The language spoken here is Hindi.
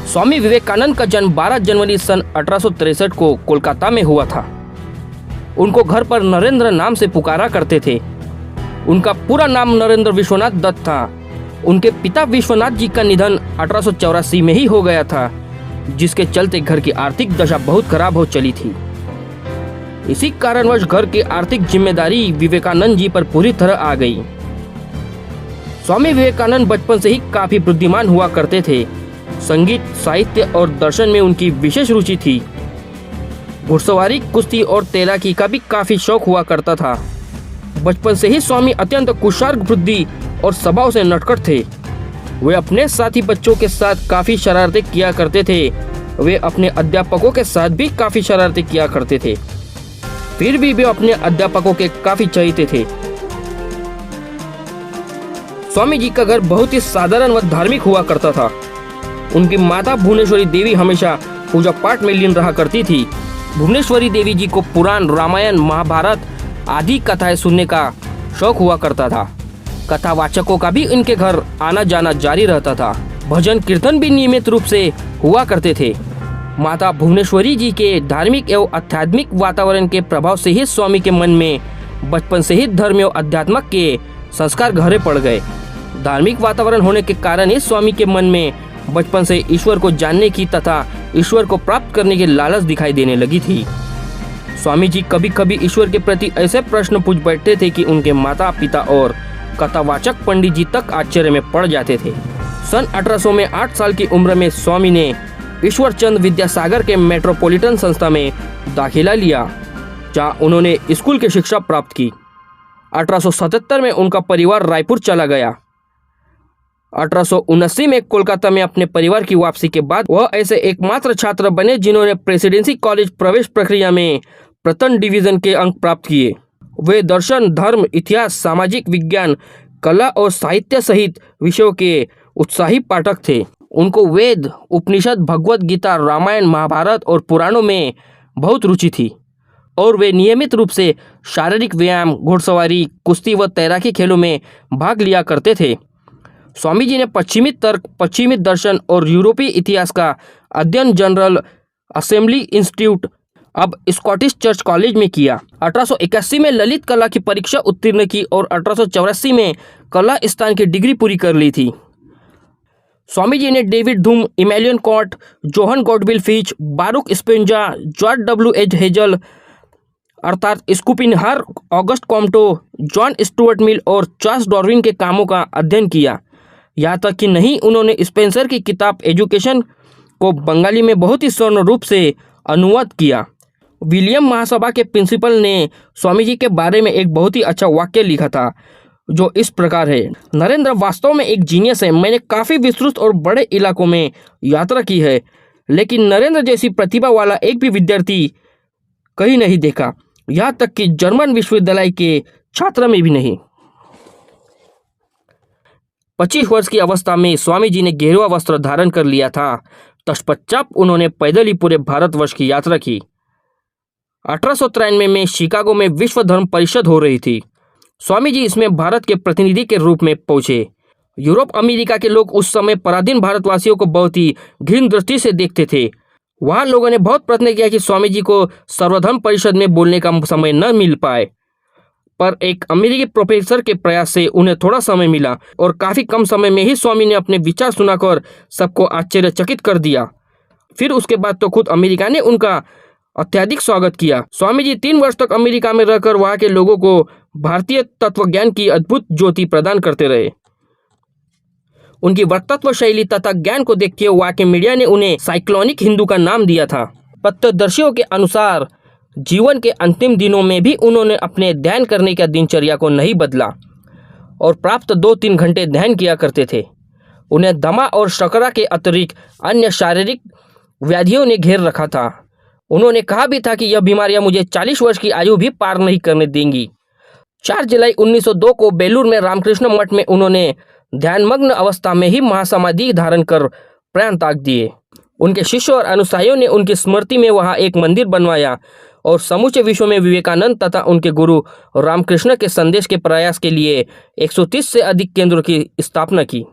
स्वामी विवेकानंद का जन्म 12 जनवरी सन 1863 को कोलकाता में हुआ था। उनको घर पर नरेंद्र नाम से पुकारा करते थे। उनका पूरा नाम नरेंद्र विश्वनाथ दत्त था। उनके पिता विश्वनाथ जी का निधन 1884 में ही हो गया था, जिसके चलते घर की आर्थिक दशा बहुत खराब हो चली थी। इसी कारणवश घर की आर्थिक जिम्मेदारी विवेकानंद जी पर पूरी तरह आ गई। स्वामी विवेकानंद बचपन से ही काफी बुद्धिमान हुआ करते थे। संगीत, साहित्य और दर्शन में उनकी विशेष रुचि थी। घुड़सवारी, कुश्ती और तैराकी का भी काफी शौक हुआ करता था। बचपन से ही स्वामी अत्यंत कुशाग्र बुद्धि और स्वभाव से नटखट थे। वे अपने साथी बच्चों के साथ काफी शरारतें किया करते थे। वे अपने अध्यापकों के साथ भी काफी शरारतें किया करते थे। फिर भी वे अपने अध्यापकों के काफी चहेते थे। स्वामी जी का घर बहुत ही साधारण व धार्मिक हुआ करता था। उनकी माता भुवनेश्वरी देवी हमेशा पूजा पाठ में लीन रहा करती थी। भुवनेश्वरी देवी जी को पुराण, रामायण, महाभारत आदि कथाएं सुनने का शौक हुआ करता था। कथावाचकों का भी इनके घर आना जाना जारी रहता था। भजन कीर्तन भी नियमित रूप से हुआ करते थे। माता भुवनेश्वरी जी के धार्मिक एवं आध्यात्मिक वातावरण के प्रभाव से ही स्वामी के मन में बचपन से ही धर्म एवं अध्यात्म के संस्कार गहरे पड़ गए। धार्मिक वातावरण होने के कारण ही स्वामी के मन में बचपन से ईश्वर को जानने की तथा ईश्वर को प्राप्त करने की लालच दिखाई देने लगी थी। स्वामी जी कभी कभी ईश्वर के प्रति ऐसे प्रश्न पूछ बैठते थे कि उनके माता पिता और कथावाचक पंडित जी तक आश्चर्य में पड़ जाते थे। सन 1800 में 8 साल की उम्र में स्वामी ने ईश्वर चंद विद्यासागर के मेट्रोपॉलिटन संस्था में दाखिला लिया, जहाँ उन्होंने स्कूल की शिक्षा प्राप्त की। 1877 में उनका परिवार रायपुर चला गया। 1879 में कोलकाता में अपने परिवार की वापसी के बाद वह ऐसे एकमात्र छात्र बने जिन्होंने प्रेसिडेंसी कॉलेज प्रवेश प्रक्रिया में प्रथम डिवीजन के अंक प्राप्त किए। वे दर्शन, धर्म, इतिहास, सामाजिक विज्ञान, कला और साहित्य सहित विषयों के उत्साही पाठक थे। उनको वेद, उपनिषद, भगवत गीता, रामायण, महाभारत और पुराणों में बहुत रुचि थी और वे नियमित रूप से शारीरिक व्यायाम, घुड़सवारी, कुश्ती व तैराकी खेलों में भाग लिया करते थे। स्वामी जी ने पश्चिमी तर्क, पश्चिमी दर्शन और यूरोपीय इतिहास का अध्ययन जनरल असेंबली इंस्टीट्यूट, अब स्कॉटिश चर्च कॉलेज में किया। 1881 में ललित कला की परीक्षा उत्तीर्ण की और 1884 में कला स्थान की डिग्री पूरी कर ली थी। स्वामी जी ने David Hume, Immanuel Kant, Johann Gottlieb Fichte, Baruch Spinoza, George W.H. Hegel अर्थात Schopenhauer, Auguste Comte, John Stuart Mill और चार्ल्स डार्विन के कामों का अध्ययन किया। यहाँ तक कि नहीं, उन्होंने स्पेंसर की किताब एजुकेशन को बंगाली में बहुत ही स्वर्ण रूप से अनुवाद किया। विलियम महासभा के प्रिंसिपल ने स्वामी जी के बारे में एक बहुत ही अच्छा वाक्य लिखा था, जो इस प्रकार है: नरेंद्र वास्तव में एक जीनियस है। मैंने काफ़ी विस्तृत और बड़े इलाकों में यात्रा की है, लेकिन नरेंद्र जैसी प्रतिभा वाला एक भी विद्यार्थी कहीं नहीं देखा, यहाँ तक कि जर्मन विश्वविद्यालय के छात्र में भी नहीं। 25 वर्ष की अवस्था में स्वामी जी ने गेरुआ वस्त्र धारण कर लिया था। तत्पश्चात उन्होंने पैदल ही पूरे भारतवर्ष की यात्रा की। 1893 में शिकागो में विश्व धर्म परिषद हो रही थी। स्वामी जी इसमें भारत के प्रतिनिधि के रूप में पहुंचे। यूरोप, अमेरिका के लोग उस समय पराधीन भारतवासियों को बहुत ही घृण दृष्टि से देखते थे। वहाँ लोगों ने बहुत प्रयत्न किया कि स्वामी जी को सर्वधर्म परिषद में बोलने का समय न मिल पाए, पर एक अमेरिकी प्रोफेसर के प्रयास से उन्हें थोड़ा समय मिला और काफ़ी कम समय में ही स्वामी ने अपने विचार सुनाकर सबको आश्चर्यचकित कर दिया। फिर उसके बाद तो खुद अमेरिका ने उनका अत्यधिक स्वागत किया। स्वामी जी 3 वर्ष तक अमेरिका में रहकर वहाँ के लोगों को भारतीय तत्वज्ञान की अद्भुत ज्योति प्रदान करते रहे। उनकी वक्तत्व शैली तथा ज्ञान को देखते हुए वहाँ के मीडिया ने उन्हें साइक्लोनिक हिंदू का नाम दिया था। प्रत्यदर्शियों के अनुसार जीवन के अंतिम दिनों में भी उन्होंने अपने ध्यान करने की दिनचर्या को नहीं बदला और प्राप्त 2-3 घंटे ध्यान किया करते थे। उन्हें दमा और शकरा के अतिरिक्त अन्य शारीरिक व्याधियों ने घेर रखा था। उन्होंने कहा भी था कि यह बीमारियां मुझे 40 वर्ष की आयु भी पार नहीं करने देंगी। 4 जुलाई 1902 को बेलूर में रामकृष्ण मठ में उन्होंने ध्यानमग्न अवस्था में ही महासमाधि धारण कर प्राण त्याग दिए। उनके शिष्यों और अनुसारियों ने उनकी स्मृति में वहां एक मंदिर बनवाया और समूचे विश्व में विवेकानंद तथा उनके गुरु रामकृष्ण के संदेश के प्रयास के लिए 130 से अधिक केंद्रों की स्थापना की।